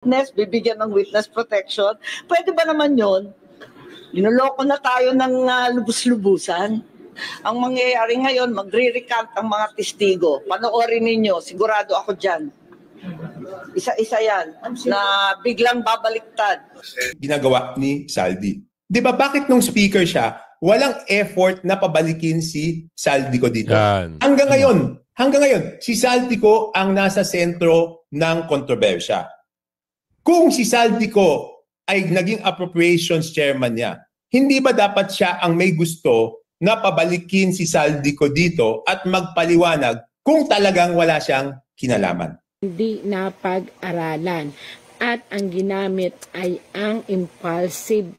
witness, bibigyan ng witness protection. Pwede ba naman yun? Linuloko na tayo ng lubus-lubusan. Ang mangyayari ngayon, magre-recant ang mga testigo. Panoorin ninyo, sigurado ako dyan. Isa-isa yan, na biglang babaliktad. Ginagawa ni Saldi. Di ba bakit nung speaker siya, walang effort na pabalikin si Saldico dito? Yan. Hanggang ngayon, si Saldico ang nasa sentro ng kontrobersya. Kung si Saldico ay naging appropriations chairman niya, hindi ba dapat siya ang may gusto na pabalikin si Saldico dito at magpaliwanag kung talagang wala siyang kinalaman? Hindi napag-aralan at ang ginamit ay ang impulsive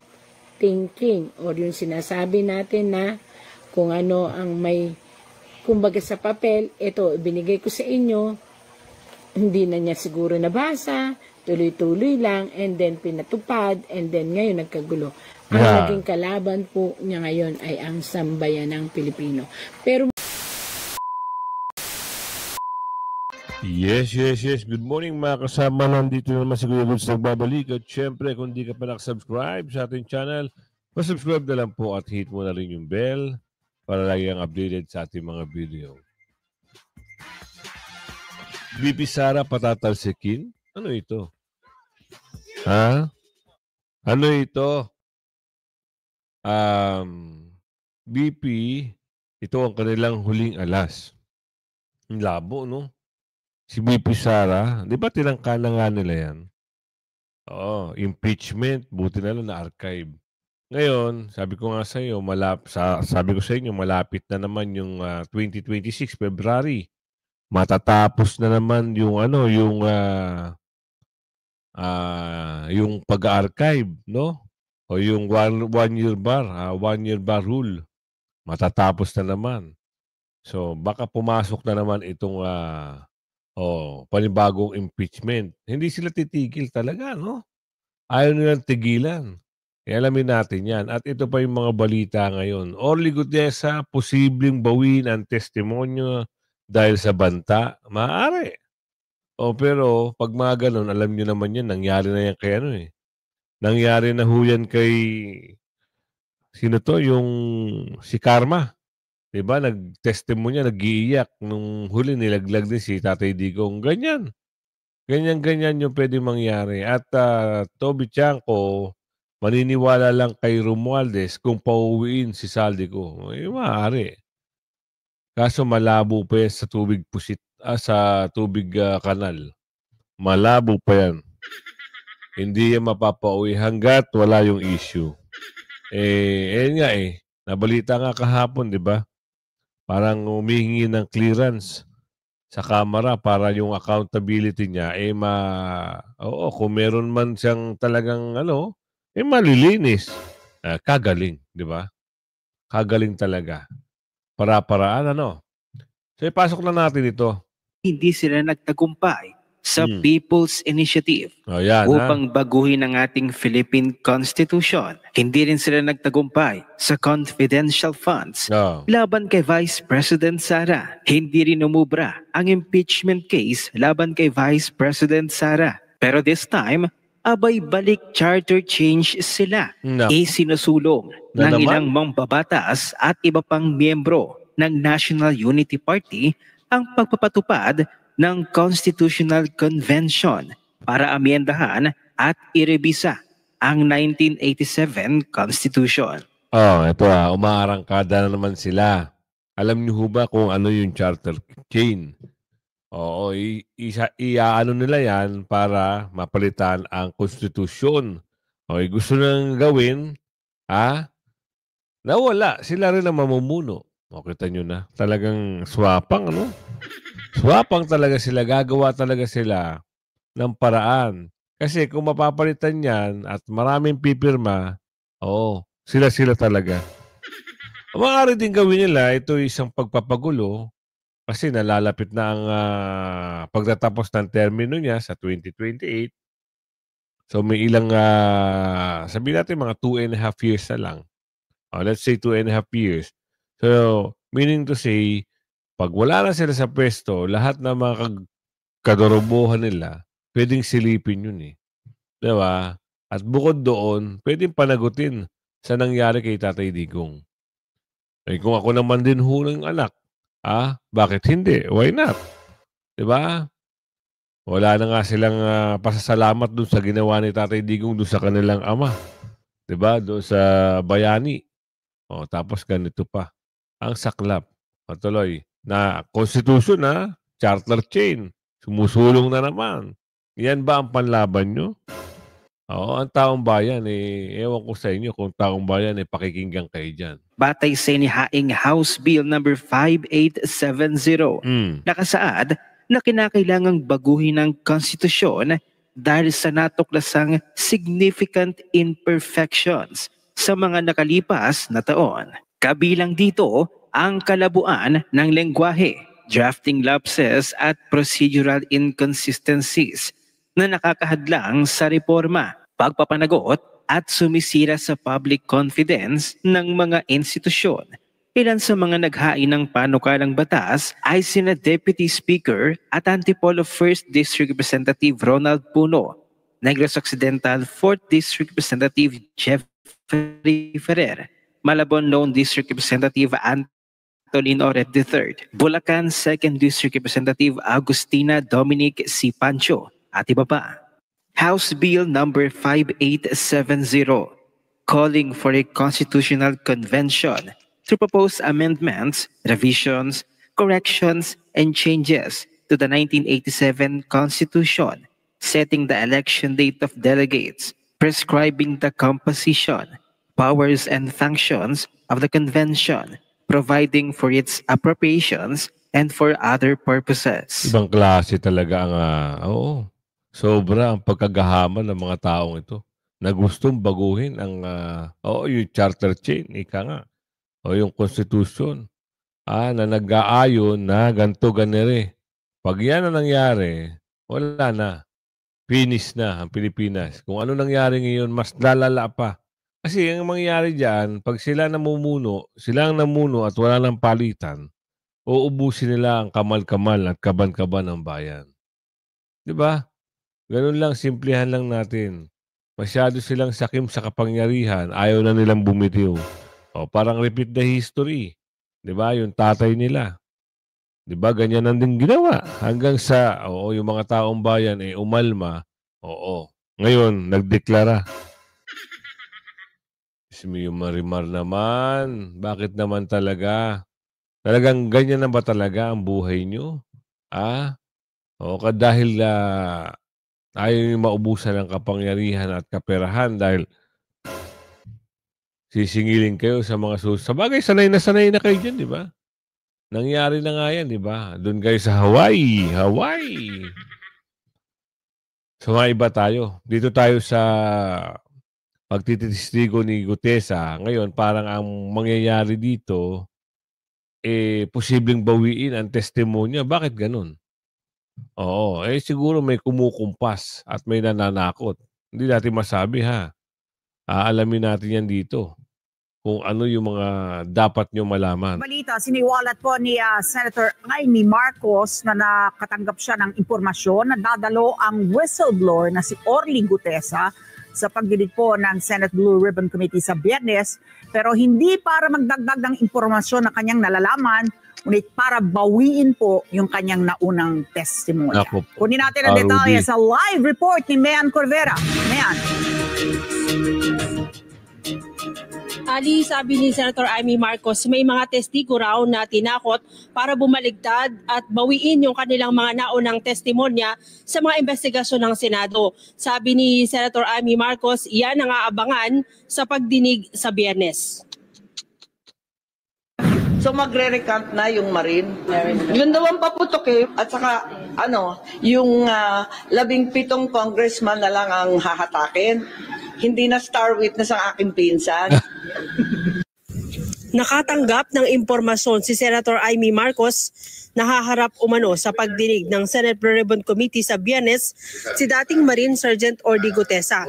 thinking o yung sinasabi natin na kung ano ang may kumbaga sa papel, ito ibinigay ko sa inyo, hindi na niya siguro nabasa, tuloy-tuloy lang, and then pinatupad, and then ngayon nagkagulo. Ang naging kalaban po niya ngayon ay ang sambayanang Pilipino. Pero Yes. Good morning mga kasama. Nandito naman si Kuya Goods nagbabalik. At syempre, kung di ka pa nakasubscribe sa ating channel, pasubscribe na lang po at hit mo na rin yung bell para lagi ang updated sa ating mga video. BP Sara patatalsikin? Ano ito? Ha? Ano ito? BP, ito ang kanilang huling alas. Ang labo, no? Si BP Sara, di ba tinangka na nga nila yan? Oo, impeachment, buti na lang na-archive. Ngayon, sabi ko nga sa iyo, sabi ko sa inyo, malapit na naman yung 2026, February. Matatapos na naman yung yung pag-archive, no? O yung one year bar rule. Matatapos na naman. So, baka pumasok na naman itong panibagong impeachment. Hindi sila titigil talaga, no? Ayaw nilang tigilan. Alamin natin yan. At ito pa yung mga balita ngayon. Orly Gutesa, posibleng bawin ang testimonyo dahil sa banta. Maaari. Pero pag mga ganun, alam nyo naman yan, nangyari na yan kay Nangyari na ho yan kay sino to? Yung si Karma. Diba? Nag-testimonya, nag-iiyak. Nung huli, nilaglag din si Tatay Digong. Ganyan. Ganyan yung pwede mangyari. At Toby Chanko, maniniwala lang kay Romualdez kung pauwiin si Saldico. Maaari. Kaso malabo pa yan sa tubig pusit, sa tubig kanal. Malabo pa yan. Hindi yan mapapauwi hanggat wala yung issue. Nabalita nga kahapon, di ba? Parang humihingi ng clearance sa Kamara para yung accountability niya kung meron man siyang talagang malilinis. Kagaling, di ba? Kagaling talaga. Para-paraan, So, ipasok na natin ito. Hindi sila nagtagumpay sa People's Initiative upang baguhin ang ating Philippine Constitution. Hindi rin sila nagtagumpay sa confidential funds laban kay Vice President Sara. Hindi rin umubra ang impeachment case laban kay Vice President Sara. Pero this time, abay balik charter change sila. Isinusulong ng ilang mambabatas at iba pang miyembro ng National Unity Party ang pagpapatupad ng Constitutional Convention para amyendahan at irebisa ang 1987 Constitution. Ito umaarangkada na naman sila. Alam niyo ba kung ano yung charter chain? Iaano nila yan para mapalitan ang konstitusyon. Gusto nang gawin, nawala. Sila rin ang mamumuno. Kita nyo na. Talagang swapang, Swapang talaga sila. Gagawa talaga sila ng paraan. Kasi kung mapapalitan yan at maraming pipirma, sila talaga. Maaari din gawin nila, ito isang pagpapagulo kasi nalalapit na ang pagtatapos ng termino niya sa 2028. So may ilang, sabihin natin mga 2.5 years na lang. Let's say 2.5 years. So, meaning to say, pag wala na sila sa pwesto, lahat ng mga kadorobohan nila, pwedeng silipin yun Di ba? At bukod doon, pwedeng panagutin sa nangyari kay Tatay Digong. Eh kung ako naman din ho ng anak, bakit hindi? Why not? Di ba? Wala na nga silang pasasalamat dun sa ginawa ni Tatay Digong dun sa kanilang ama. Di ba? Doon sa bayani. O, tapos ganito pa. Ang saklap. Patuloy. Na constitution charter chain. Sumusulong na naman. Yan ba ang panlaban nyo? Oo, ang taong bayan ewan ko sa inyo kung taong bayan pakikinggan kayo dyan. Batay sa inihaing House Bill number 5870, nakasaad na kinakailangang baguhin ang konstitusyon dahil sa natuklasang significant imperfections sa mga nakalipas na taon. Kabilang dito ang kalabuan ng lengguwahe, drafting lapses at procedural inconsistencies na nakakahadlang sa reforma, pagpapanagot at sumisira sa public confidence ng mga institusyon. Ilan sa mga naghain ng panukalang batas ay sina Deputy Speaker at Antipolo 1st District Representative Ronald Puno, Negros Occidental 4th District Representative Jeffrey Ferrer, Malabon Lone District Representative Antolin Oret III, Bulacan 2nd District Representative Agustina Dominic C. Pancho, at iba pa. House Bill number 5870, calling for a constitutional convention to propose amendments, revisions, corrections, and changes to the 1987 Constitution, setting the election date of delegates, prescribing the composition, powers, and functions of the convention, providing for its appropriations and for other purposes. Ibang klase talaga ang, sobra ang pagkagahaman ng mga taong ito na gustong baguhin ang, yung charter chain, ika nga. O yung constitution na nag-aayon na ganito ganere. Pag yan ang nangyari, wala na. Finish na ang Pilipinas. Kung ano nangyari ngayon, mas lalala pa. Kasi ang mangyayari dyan, pag sila namumuno, sila ang namuno at wala ng palitan, uubusin nila ang kamal-kamal at kaban-kaban ng bayan. Diba? Ganun lang, simplihan lang natin. Masyado silang sakim sa kapangyarihan, ayaw na nilang bumitiw. Parang repeat the history. 'Di ba? Yung tatay nila. 'Di ba? Ganyan ang din ginawa hanggang sa yung mga taong bayan umalma. Ngayon nagdeklara. Yung Marimar naman, bakit naman talaga? Talagang ganyan na ba talaga ang buhay nyo? Dahil ayaw nyo maubusan ng kapangyarihan at kaperahan dahil sisingilin kayo sa mga sa bagay, sanay na kayo dyan, di ba? Nangyari na nga yan, di ba? Doon kayo sa Hawaii. So, iba tayo. Dito tayo sa pagtitistigo ni Gutesa. Ngayon, parang ang mangyayari dito, posibleng bawiin ang testimonya. Bakit ganun? Siguro may kumukumpas at may nananakot. Hindi natin masabi, Aalamin natin yan dito. Kung ano yung mga dapat nyo malaman. Balita, siniwalat po ni Senator Amy Marcos na nakatanggap siya ng impormasyon na dadalo ang whistleblower na si Orly Gutesa sa pagdinig po ng Senate Blue Ribbon Committee sa Biyernes, pero hindi para magdagdag ng impormasyon na kanyang nalalaman, ngunit para bawiin po yung kanyang naunang testimonya. Kunin natin ang detalye sa live report ni Mayan Corvera. Mayan. Ali, sabi ni Senator Amy Marcos, may mga testigo raw na tinakot para bumaligtad at bawiin yung kanilang mga naunang testimonya sa mga investigasyon ng Senado. Sabi ni Senator Amy Marcos, iyan ang aabangan sa pagdinig sa Biyernes. So magre-recount na yung Marine. Yun daw ang paputok At saka yung 17 congressman na lang ang hahatakin. Hindi na star witness ang aking pinsan. Nakatanggap ng impormasyon si Senator Amy Marcos nahaharap umano sa pagdinig ng Senate Blue Ribbon Committee sa Biyernes si dating Marine Sergeant Orly Gutesa.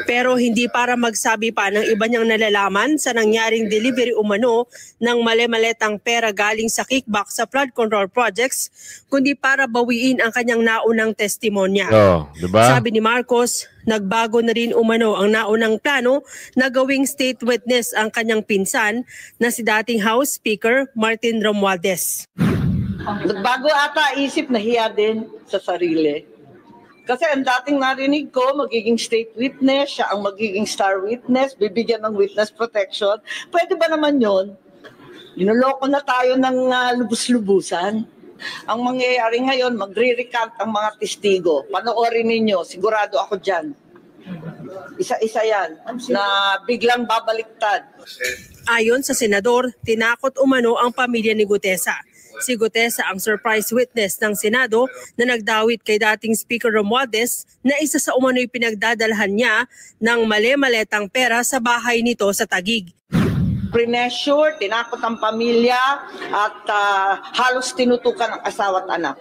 Pero hindi para magsabi pa ng iba niyang nalalaman sa nangyaring delivery umano ng mali-maletang pera galing sa kickback sa flood control projects, kundi para bawiin ang kanyang naunang testimonya. Diba? Sabi ni Marcos, nagbago na rin umano ang naunang plano na gawing state witness ang kanyang pinsan na si dating House Speaker Martin Romualdez. Nagbago ata isip, nahiya din sa sarili. Kasi ang dating narinig ko, magiging state witness, siya ang magiging star witness, bibigyan ng witness protection. Pwede ba naman yun? Linuloko na tayo ng lubus-lubusan. Ang mangyayari ngayon, magre-recant ang mga testigo. Panoorin ninyo, sigurado ako dyan. Isa-isa yan, na biglang babaliktad. Ayon sa senador, tinakot umano ang pamilya ni Gutesa. Si Gutesa ang surprise witness ng Senado na nagdawit kay dating Speaker Romualdez na isa sa umano'y pinagdadalhan niya ng mali-maletang pera sa bahay nito sa Taguig. Pressure, tinakot ang pamilya at halos tinutukan ang asawa at anak.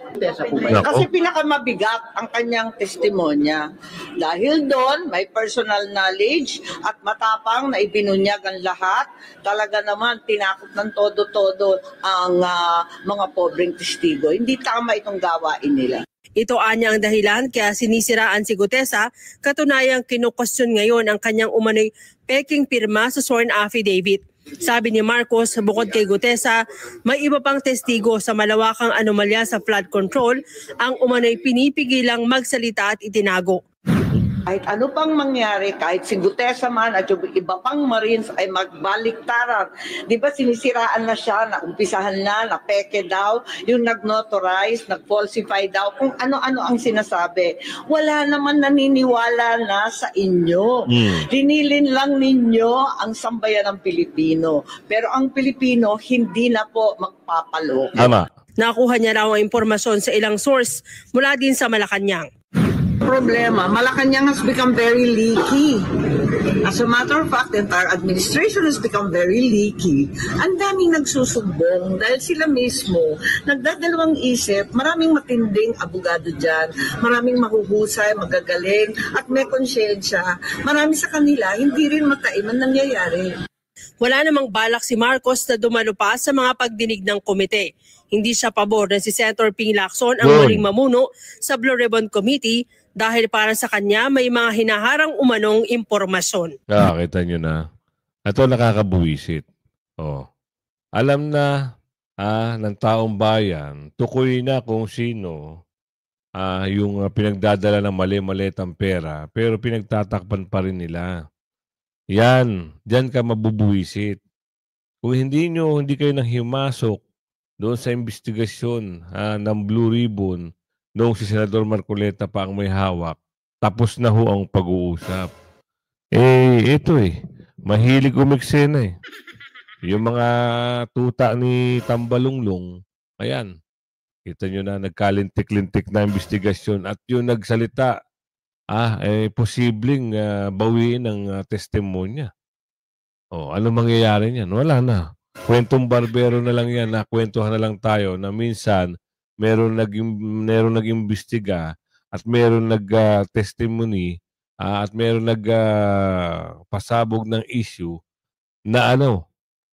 Kasi pinakamabigat ang kanyang testimonya. Dahil doon, may personal knowledge at matapang na ibinunyag ang lahat. Talaga naman, tinakot ng todo-todo ang mga pobreng testigo. Hindi tama itong gawain nila. Ito anya ang dahilan kaya sinisiraan si Gutesa, katunayang kinukustyon ngayon ang kanyang umano'y peking pirma sa sworn affidavit. Sabi ni Marcos, bukod kay Gutesa, may iba pang testigo sa malawakang anomalya sa flood control ang umano'y pinipigilang magsalita at itinago. Kahit ano pang mangyari, kahit si Gutesa man at yung iba pang Marines ay magbaliktaran. Di ba sinisiraan na siya, naumpisahan na peke daw, yung nag-notarize, nag-falsify daw, kung ano-ano ang sinasabi. Wala naman naniniwala na sa inyo. Linilin lang ninyo ang sambayan ng Pilipino. Pero ang Pilipino hindi na po magpapaloko. Tama. Nakuha niya raw ang impormasyon sa ilang source mula din sa Malacanang. Problema, Malacanang has become very leaky. As a matter of fact, the entire administration has become very leaky. Ang daming nagsusumbong dahil sila mismo nagdadalawang isip, maraming matinding abogado dyan, maraming mahuhusay, magagaling, at may konsyensya. Marami sa kanila, hindi rin mataiman nangyayari. Wala namang balak si Marcos na dumalo pa sa mga pagdinig ng komite. Hindi siya pabor na si Senator Ping Lacson ang muling mamuno sa Blue Ribbon Committee dahil para sa kanya may mga hinaharang umanong impormasyon. Kita nyo na. Ito nakakabuwisit. Alam na ng taong bayan, tukoy na kung sino yung pinagdadala ng mali-malitang pera, pero pinagtatakpan pa rin nila. Diyan ka mabubuwisit. Kung hindi kayo nang himasok doon sa investigasyon ng Blue Ribbon, noong si Senador Marcoleta pa ang may hawak, tapos na ho ang pag-uusap. Ito mahilig umiksena Yung mga tuta ni Tambalunglong, ayan, kita nyo na nagkalintik-lintik na investigasyon at yung nagsalita, posibleng bawiin ang testimonya. Ano mangyayari niyan? Wala na. Kwentong barbero na lang yan, kwentuhan na lang tayo na minsan meron nag-imbestiga at meron nag-testimony at meron pasabog ng issue na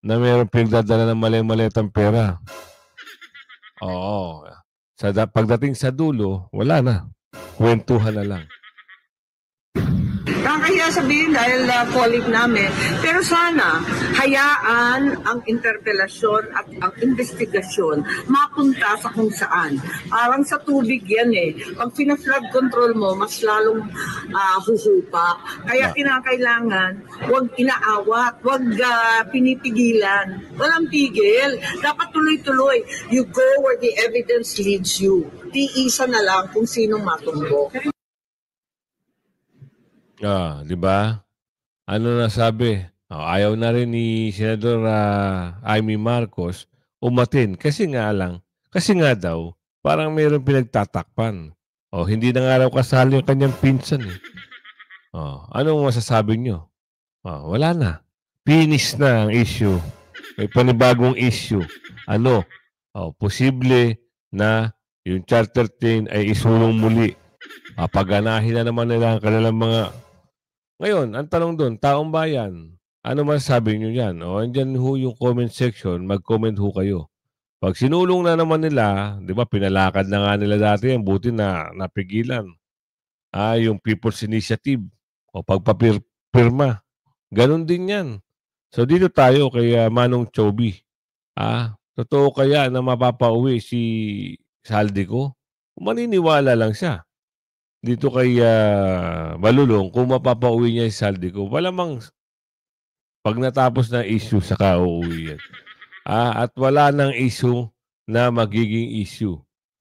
na meron pinagdadala ng mali-malitang pera. Pagdating sa dulo, wala na. Kwentuhan na lang. Kaya sabihin dahil colleague namin, pero sana hayaan ang interpelasyon at ang investigasyon mapunta sa kung saan. Parang sa tubig yan Pag pina-flood control mo, mas lalong huhupa. Kaya kinakailangan, huwag inaawat, huwag pinipigilan. Walang pigil. Dapat tuloy-tuloy. You go where the evidence leads you. Tiisa na lang kung sinong matumbok. Di ba? Ano na sabi? Ayaw na rin ni Senador Amy Marcos umatin. Kasi nga daw, parang mayroong pinagtatakpan. Hindi na nga raw kasali yung kanyang pinsan. Anong masasabi nyo? Wala na. Finish na ang issue. May panibagong issue. Posible na yung charter chain ay isulong muli. Papaganahin na naman nila ang kanilang mga... Ngayon, ang tanong doon, taong bayan, ano masasabi nyo yan? O, andyan ho yung comment section, mag-comment ho kayo. Pag sinulong na naman nila, di ba, pinalakad na nga nila dati yan, buti na napigilan. Yung People's Initiative o pagpapirma. Ganon din yan. So, dito tayo kay Manong Chobi. Totoo kaya na mapapauwi si Saldico? Maniniwala lang siya. Dito kay Malulong, kung mapapauwi niya si Saldico, malamang pag natapos na issue, saka uuwi yan. At wala nang issue na magiging issue.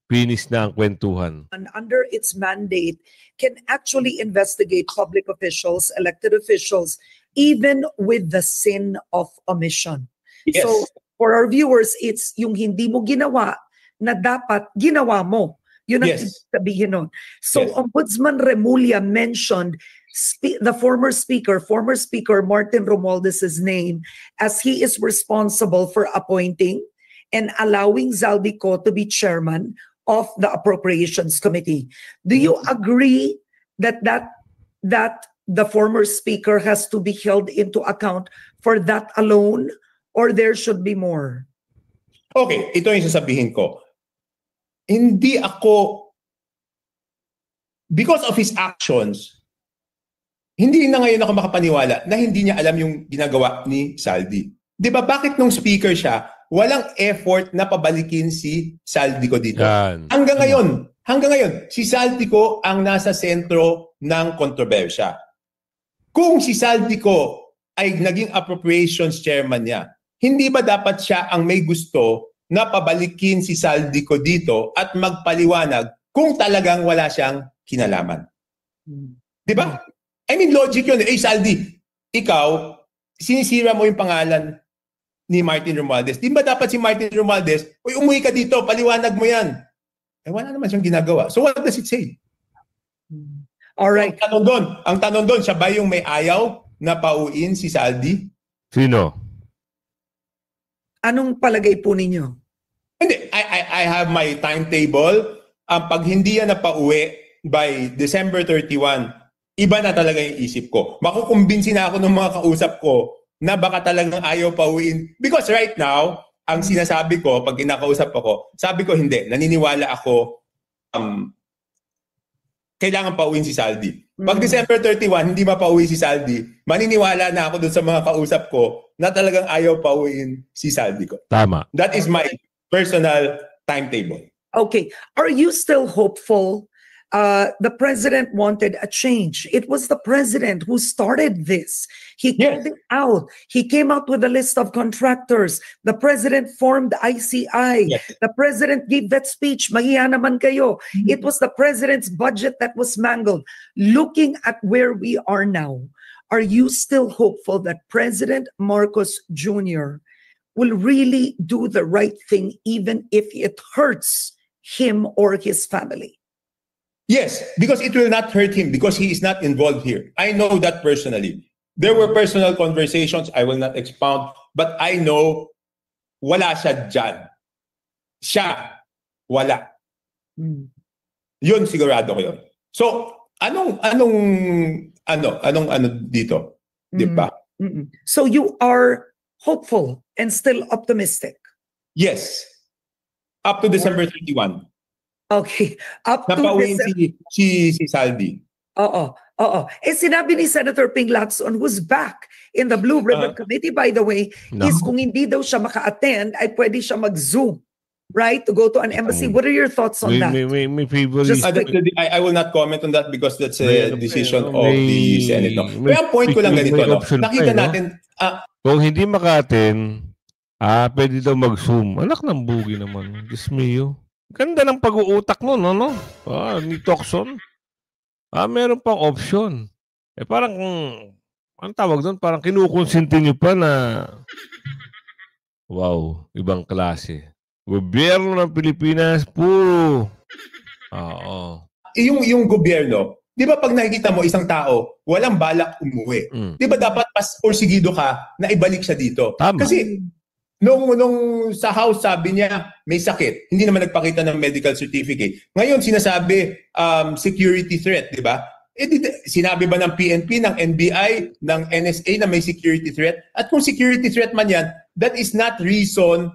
Finish na ang kwentuhan. And under its mandate, can actually investigate public officials, elected officials, even with the sin of omission. Yes. So, for our viewers, it's yung hindi mo ginawa na dapat ginawa mo. Yun ang ibig sabihin nun. So, Ombudsman Remulla mentioned the former speaker Martin Romualdez's name as he is responsible for appointing and allowing Zaldico to be chairman of the Appropriations Committee. Do you agree that the former speaker has to be held into account for that alone, or there should be more? Okay, ito yung sasabihin ko. Hindi ako, because of his actions, hindi na ngayon ako makapaniwala na hindi niya alam yung ginagawa ni Saldi. Di ba bakit nung speaker siya, walang effort na pabalikin si Saldico dito? Hanggang ngayon, si Saldico ang nasa sentro ng kontrobersya. Kung si Saldico ay naging appropriations chairman niya, hindi ba dapat siya ang may gusto na pabalikin si Saldico dito at magpaliwanag kung talagang wala siyang kinalaman? Di ba? I mean, logic yun. Saldi, ikaw, sinisira mo yung pangalan ni Martin Romualdez. Di ba dapat si Martin Romualdez, umuwi ka dito, paliwanag mo yan. Wala naman siyang ginagawa. So what does it say? All right. So, ang tanong doon, siya ba yung may ayaw na pauwiin si Saldi? Sino? Anong palagay po ninyo? Hindi. I have my timetable. Pag hindi yan napauwi by December 31, iba na talaga yung isip ko. Makukumbinsi na ako ng mga kausap ko na baka talagang ayaw pauwiin. Because right now, ang sinasabi ko, pag kinakausap ako, sabi ko hindi. Naniniwala ako, kailangan pauwiin si Saldi. Pag December 31, hindi mapauwi si Saldi, maniniwala na ako dun sa mga kausap ko na talagang ayaw pauwiin si Saldi ko. Tama. That is my personal timetable. Okay. Are you still hopeful? The president wanted a change. It was the president who started this. He called it out. He came out with a list of contractors. The president formed ICI. Yes. The president gave that speech, mahiya naman kayo. It was the president's budget that was mangled. Looking at where we are now, are you still hopeful that President Marcos Jr. will really do the right thing even if it hurts him or his family? Yes, because it will not hurt him because he is not involved here. I know that personally. There were personal conversations, I will not expound, but I know wala siya dyan. Siya, wala. Yun, sigurado ko yun. So, anong dito? Di ba? So you are hopeful and still optimistic? Yes. Up to December 31. Okay. Up to napauwiin si Saldi. Oo. Sinabi ni Senator Ping Lacson, who's back in the Blue Ribbon Committee, by the way, is kung hindi daw siya maka-attend, ay pwede siya mag-Zoom, right? To go to an embassy. What are your thoughts on that? May favorite. I will not comment on that because that's a decision of the Senate. Kaya ang point ko lang ganito. Nakita natin... kung hindi maka-attend, pwede daw mag-Zoom. Anak ng bugi naman. Diyos mio. Ganda ng pag-uutak nun, ano? Ni Tocson. Meron pang option. Parang, ang tawag doon, parang kinukonsinti nyo pa na, wow, ibang klase. Gobyerno ng Pilipinas, puro. Oo. Yung gobyerno, di ba pag nakikita mo isang tao, walang balak umuwi. Di ba dapat mas porsigido ka na ibalik siya dito? Tama. Kasi, Nung sa House sabi niya may sakit, hindi naman nagpakita ng medical certificate. Ngayon sinasabi security threat, di ba? Sinabi ba ng PNP, ng NBI, ng NSA na may security threat? At kung security threat man yan, that is not reason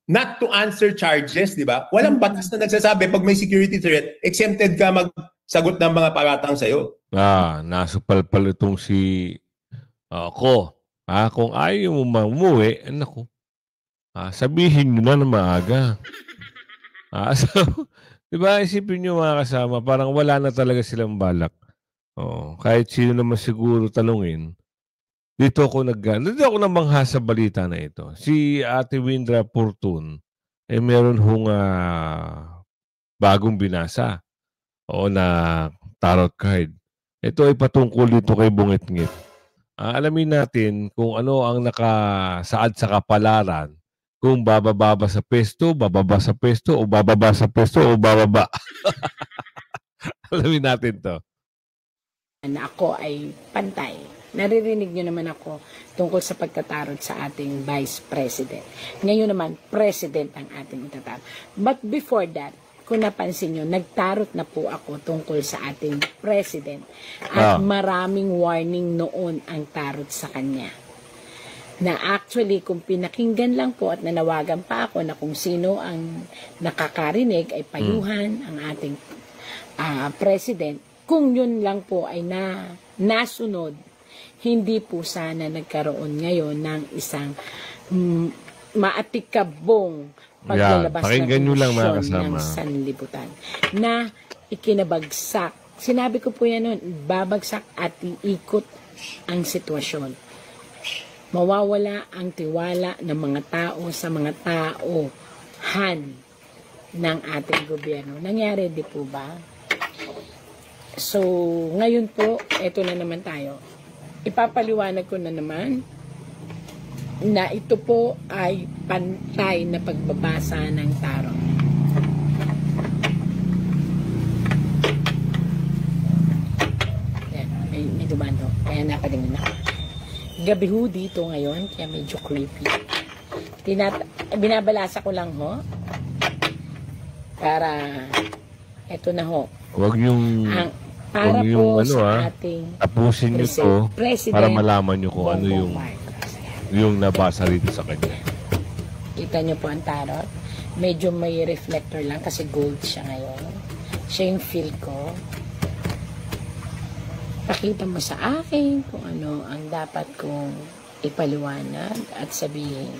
not to answer charges, di ba? Walang batas na nagsasabi pag may security threat, exempted ka magsagot ng mga paratang sa'yo. Nasupalpal itong si ako. Kung ayaw mo umuwi, naku. Sabihin nyo na maaga. So, diba, isipin nyo mga kasama, parang wala na talaga silang balak. Kahit sino naman siguro talungin, dito ako namangha sa balita na ito. Si Ate Windra Portun, meron hong bagong binasa na tarot card. Ito ay patungkol dito kay Bungit-ngit. Alamin natin kung ano ang nakasaad sa kapalaran. Kung bababa sa pesto, bababa sa pesto, o bababa sa pesto, o bababa. Alamin natin to. Na ako ay pantay. Naririnig nyo naman ako tungkol sa pagtatarot sa ating Vice President. Ngayon naman, President ang ating itatarot. But before that, kung napansin nyo, nagtarot na po ako tungkol sa ating President. At maraming warning noon ang tarot sa kanya. Na actually, kung pinakinggan lang po at nanawagan pa ako na kung sino ang nakakarinig ay payuhan ang ating President, kung yun lang po ay nasunod, hindi po sana nagkaroon ngayon ng isang maatikabong paglalabas na komisyon ng sanlibutan na ikinabagsak. Sinabi ko po yan noon, babagsak at iikot ang sitwasyon. Mawawala ang tiwala ng mga tao sa mga tauhan ng ating gobyerno. Nangyari di po ba? So, ngayon po, eto na naman tayo. Ipapaliwanag ko na naman na ito po ay pantay na pagbabasa ng tarot. Yan, may dumano. Kaya napatingin ako. Gabi ho dito ngayon, kaya medyo creepy. Binabalasa ko lang ho. Para, eto na ho. Huwag yung, para po sa ating tapusin nyo to para malaman nyo kung ano yung nabasa rito sa kanya. Kita nyo po ang tarot. Medyo may reflector lang kasi gold siya ngayon. Siya yung feel ko. Pakita mo sa akin kung ano ang dapat kong ipaliwanag at sabihin.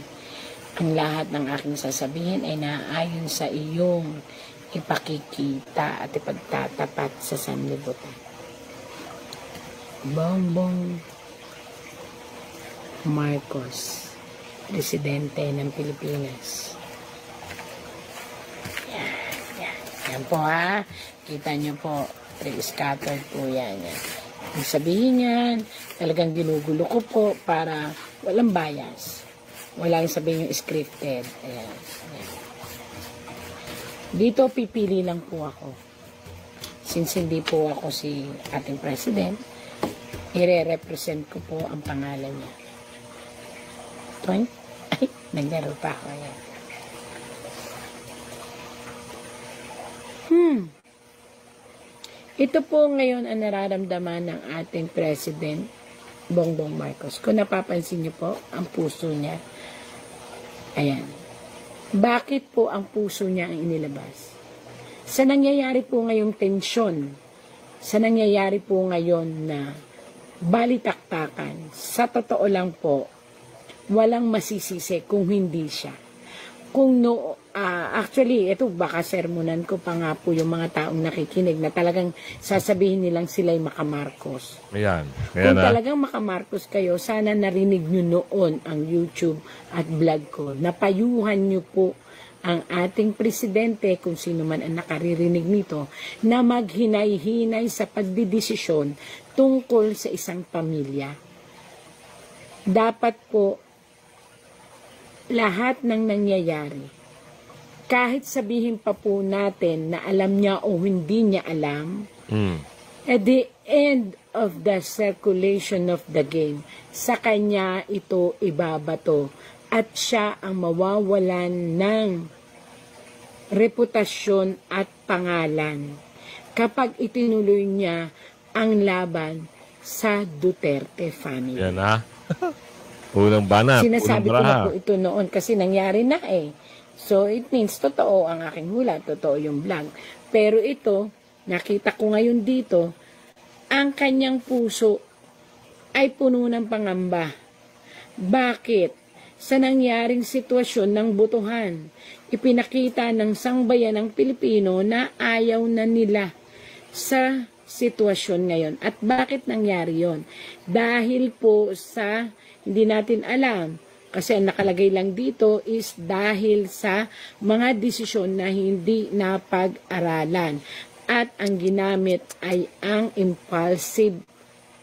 Ang lahat ng aking sasabihin ay naayon sa iyong ipakikita at ipagtatapat sa sanlibutan. Bongbong Marcos, Presidente ng Pilipinas. Yan po ha. Kita nyo po, pre-scattered po yan. Ang sabihin yan, talagang ginugulo ko po para walang bias. Walang sabihin yung scripted. Ayan. Dito pipili lang po ako. Since hindi po ako si ating President, i-represent ko po ang pangalan niya. Ay, naglaro pa ako yan. Ito po ngayon ang nararamdaman ng ating President Bongbong Marcos. Kung napapansin niyo po, ang puso niya. Ayan. Bakit po ang puso niya ang inilabas? Sa nangyayari po ngayong tensyon, sa nangyayari po ngayon na balitaktakan, sa totoo lang po, walang masisisi kung hindi siya. Kung actually, ito baka sermonan ko pa nga po yung mga taong nakikinig na talagang sasabihin nilang sila'y makamarcos. Ayan. Kung talagang makamarcos kayo, sana narinig nyo noon ang YouTube at vlog ko. Napayuhan nyo po ang ating presidente, kung sino man ang nakaririnig nito, na maghinay-hinay sa pagdidesisyon tungkol sa isang pamilya. Dapat po lahat ng nangyayari, kahit sabihin pa po natin na alam niya o hindi niya alam, at the end of the circulation of the game, sa kanya ito ibabato at siya ang mawawalan ng reputasyon at pangalan kapag itinuloy niya ang laban sa Duterte family. Yan ha. Unang bana. Sinasabi ko na po ito noon kasi nangyari na eh. So it means totoo ang aking hula, totoo yung vlog. Pero ito, nakita ko ngayon dito, ang kanyang puso ay puno ng pangamba. Bakit? Sa nangyaring sitwasyon ng butuhan, ipinakita ng sangbayan ng Pilipino na ayaw na nila sa sitwasyon ngayon. At bakit nangyari yon? Dahil po sa, hindi natin alam, kasi ang nakalagay lang dito is dahil sa mga desisyon na hindi napag-aralan. At ang ginamit ay ang impulsive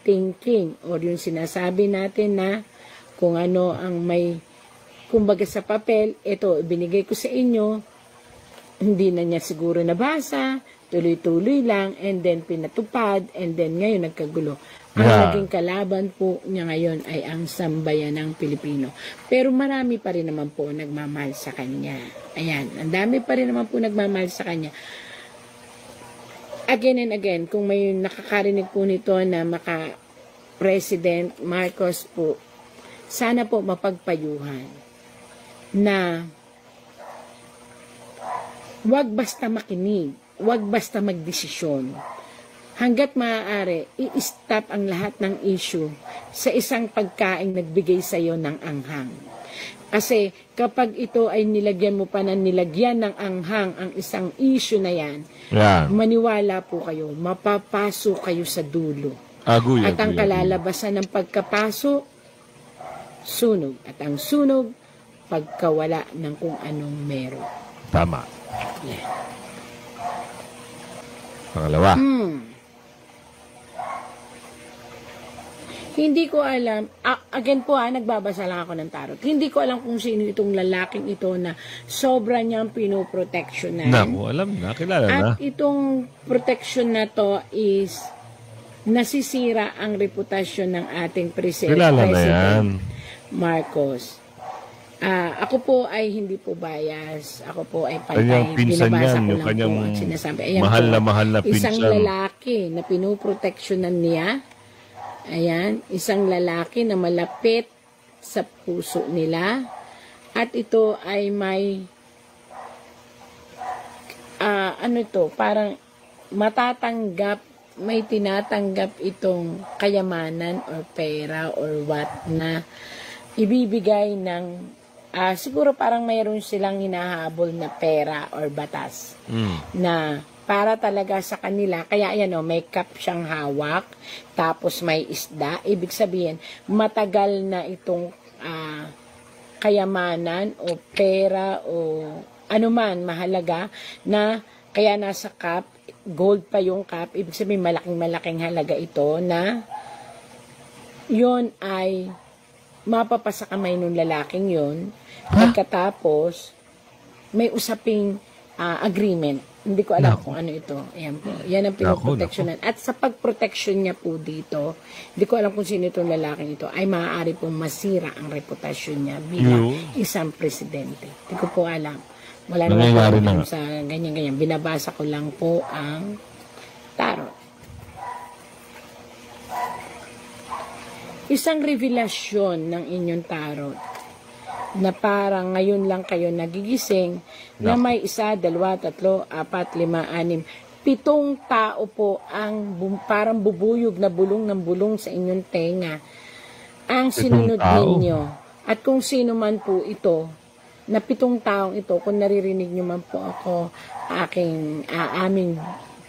thinking or yung sinasabi natin na kung ano ang may kumbaga sa papel, ito binigay ko sa inyo, hindi na niya siguro nabasa, tuloy-tuloy lang, and then pinatupad, and then ngayon nagkagulo. Ang naging kalaban po niya ngayon ay ang sambayan ng Pilipino. Pero marami pa rin naman po nagmamahal sa kanya. Ayan, ang dami pa rin naman po nagmamahal sa kanya. Again and again, kung may nakakarinig po nito na President Marcos po, sana po mapagpayuhan na wag basta makinig, wag basta magdesisyon. Hanggat maaari, i-stop ang lahat ng issue sa isang pagkaing nagbigay sa iyo ng anghang. Kasi kapag ito ay nilagyan mo pa ng nilagyan ng anghang ang isang issue na yan, maniwala po kayo, mapapasok kayo sa dulo. At ang kalalabasan ng pagkapasok, sunog. At ang sunog, pagkawala ng kung anong meron. Tama. Pangalawa. Hindi ko alam, again po nagbabasa lang ako ng tarot. Hindi ko alam kung sino itong lalaking ito na sobra niyang pinoproteksyonan. Naku, alam na, kilala na. At itong protection na to is nasisira ang reputasyon ng ating President Marcos. Ako po ay hindi po bias. Ako po ay pantay. Binabasa ko lang po ang sinasabi. Ayan mahal po, na mahal na pinsan. Isang lalaki na pinoproteksyonan niya. Ayan, isang lalaki na malapit sa puso nila. At ito ay may parang matatanggap, may tinatanggap itong kayamanan or pera or what na ibibigay ng siguro parang mayroon silang hinahabol na pera or batas na para talaga sa kanila. Kaya ayan may cup siyang hawak, tapos may isda. Ibig sabihin, matagal na itong kayamanan o pera o anuman mahalaga na kaya nasa cup, gold pa yung cup. Ibig sabihin, malaking halaga ito na yon ay mapapasa kamay ng lalaking yon. Pagkatapos, may usaping agreement. Hindi ko alam kung ano ito. Ayan po. Yan ang pinoproteksyonan. At sa pagproteksyon niya po dito, hindi ko alam kung sino itong lalaking ito, ay maaari pong masira ang reputasyon niya bilang isang presidente. Hindi ko po alam. Wala naman po sa ganyan-ganyan. Binabasa ko lang po ang tarot. Isang revelasyon ng inyong tarot na parang ngayon lang kayo nagigising na may 1, 2, 3, 4, 5, 6, 7 tao po ang parang bubuyog na bulong ng bulong sa inyong tenga ang sinunod ninyo. At kung sino man po ito, na 7 taong ito, kung naririnig nyo man po ako, aming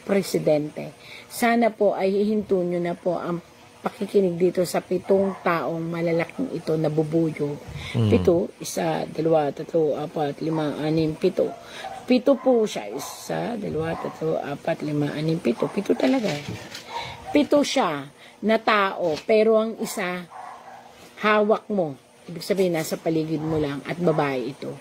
presidente, sana po ay hihinto nyo na po ang pakikinig dito sa 7 taong malalaking ito na bubuyog. 7, 1, 2, 3, 4, 5, 6, 7. 7 po siya. 1, 2, 3, 4, 5, 6, 7. 7 talaga. 7 siya na tao, pero ang isa, hawak mo. Ibig sabihin, nasa paligid mo lang at babae ito.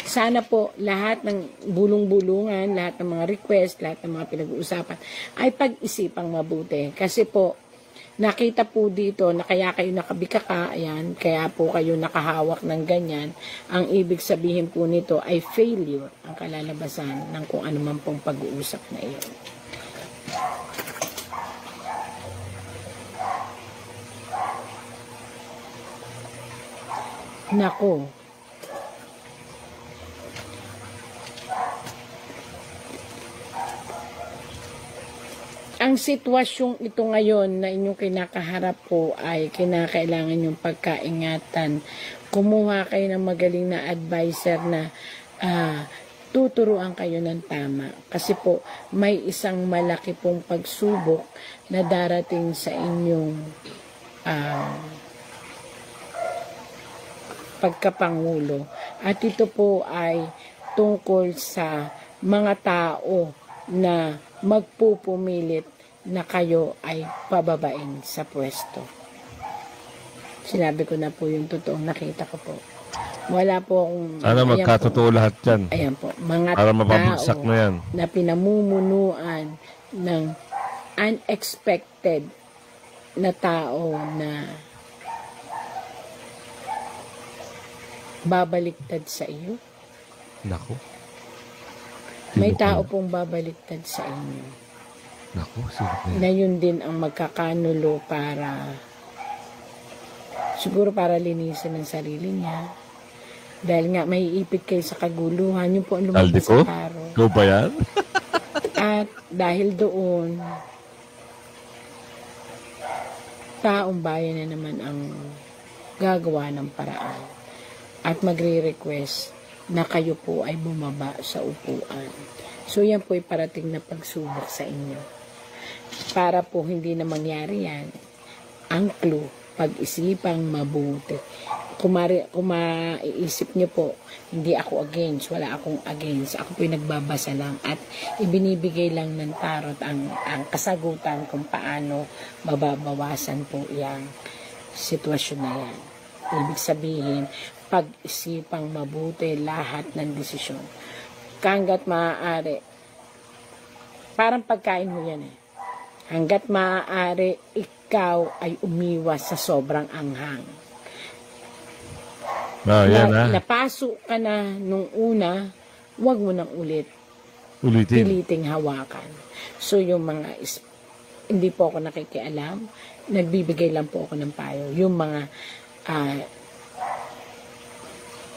Sana po lahat ng bulong-bulungan, lahat ng mga request, lahat ng mga pinag-uusapan ay pag-isipang mabuti. Kasi po, nakita po dito na kaya kayo nakabikaka, ayan, kaya po kayo nakahawak ng ganyan, ang ibig sabihin po nito ay failure ang kalalabasan ng kung ano man pong pag-uusap na iyon. Nako. Ang sitwasyong ito ngayon na inyong kinakaharap po ay kinakailangan yung pagkaingatan. Kumuha kayo ng magaling na advisor na tuturuan kayo ng tama. Kasi po may isang malaki pong pagsubok na darating sa inyong pagkapangulo. At ito po ay tungkol sa mga tao na magpupumilit na kayo ay pababain sa pwesto. Sinabi ko na po yung totoong nakita ko po. Wala po akong... Sana magkatotoo lahat yan. Ayan po. Mga para mapabagsak tao na yan. Na pinamumunuan ng unexpected na tao na babaliktad sa iyo. Naku. May tao pong babaliktad sa inyo. Naku, sino? Na yun din ang magkakanulo para siguro para linisin ang sarili niya. Dahil nga may ipit kayo sa kaguluhan. Yun po ang lumabas sa taro. Ikaw ba yan? At dahil doon, taong bayan na naman ang gagawa ng paraan. At magre-request na kayo po ay bumaba sa upuan. So yan po ay parating na pagsubok sa inyo. Para po hindi na mangyari yan, ang clue, pag-isipang mabuti. Kung maiisip nyo po, hindi ako against, wala akong against. Ako po ay nagbabasa lang at ibinibigay lang ng tarot ang kasagutan kung paano mababawasan po yung sitwasyon na yan. Ibig sabihin, pag-isipang mabuti lahat ng desisyon. Hanggat maaari, parang pagkain mo yan eh. Hanggat maaari, ikaw ay umiwas sa sobrang anghang. Napasok ka na nung una, huwag mo nang uliting hawakan. So yung mga, hindi po ako nakikialam, nagbibigay lang po ako ng payo. Yung mga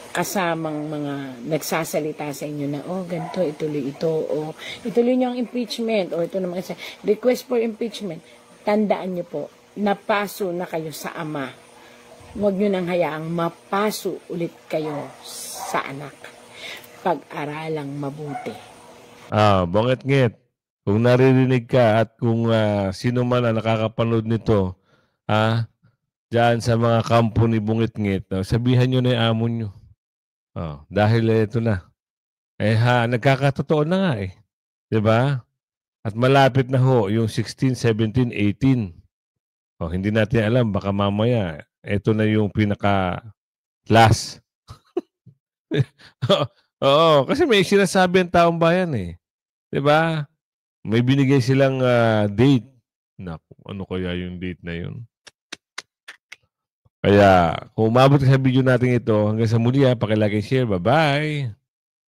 kasamang mga nagsasalita sa inyo na, oh, ganito, ituloy ito, o ituloy nyo ang impeachment, o ito naman, request for impeachment. Tandaan nyo po, napaso na kayo sa ama. Huwag nyo nang hayaang mapaso ulit kayo sa anak. Pag-aralang mabuti. Bongit-ngit, kung naririnig ka at kung sino man ang nakakapanood nito, dyan sa mga kampo ni Bongit-ngit, sabihan nyo na yung amo nyo. Dahil ito na. Nagkakatotoo na nga eh. Diba? At malapit na ho yung 16, 17, 18. Hindi natin alam. Baka mamaya, ito na yung pinaka-last. Oo, kasi may sinasabi ang taong bayan eh. Diba? May binigay silang date. Naku, ano kaya yung date na yun? Kaya, kung umabot ka sa video natin ito, hanggang sa muli, pakilike and share. Bye-bye!